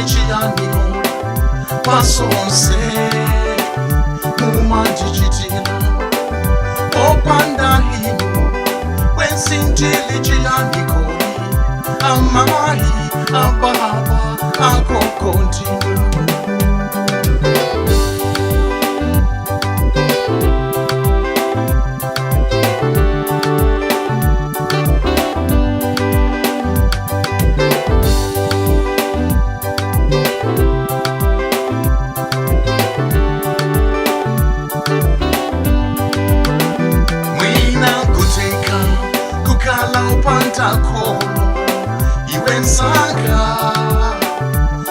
Chianino pasonse mumajichitila opanda hino wensintili chianikoni amahi ababa akokontina Kolo iwensanga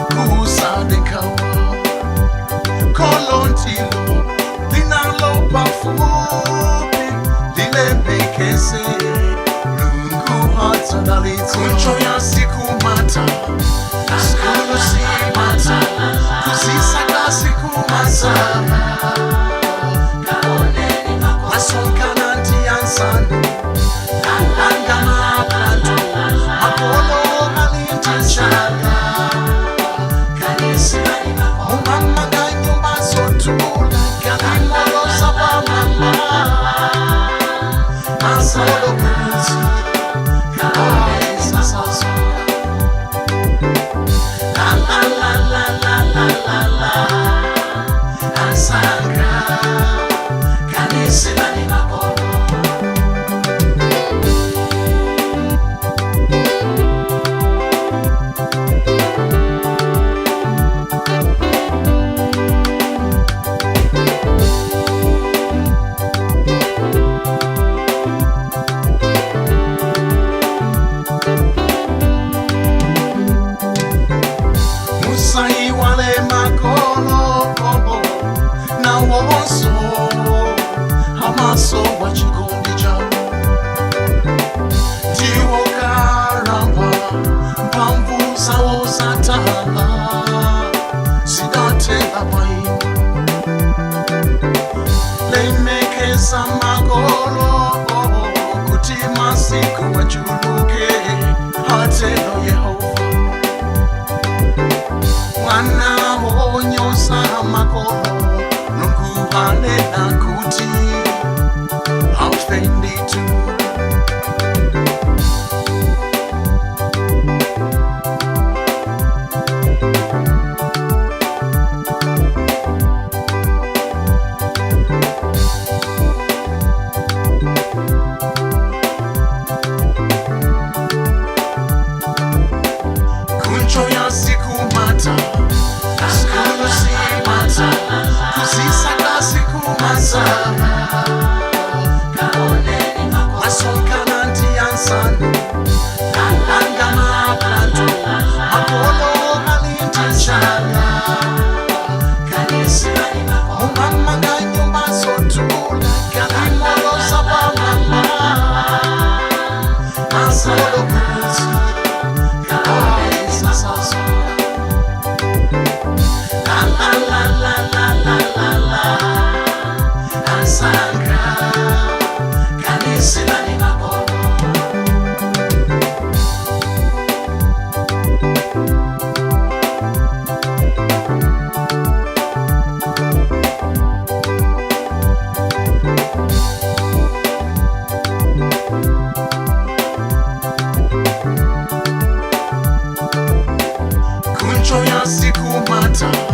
kusadekawa kolontilo linalo pafupi lilembekeze lungu hatadalitso kuncho ya siku mata skulu si mata kusisaka siku mata masonkana ntiyansano Amaso wachikondi chao ndiwo karamba mpamvu zawo zataha zidatela paino lemekeza magolo kuti masiku wachuluke hatelo Yehova mwana wonyosa magolo nukuhanena kuti kuncho ya siku mata skulu si mata kusisaka siku mata masonkana ntiyansano angama planto makolo alintinchala mumama nga nyumba sotula kalimolo sabamama masolo kuzi kuncho ya siku mata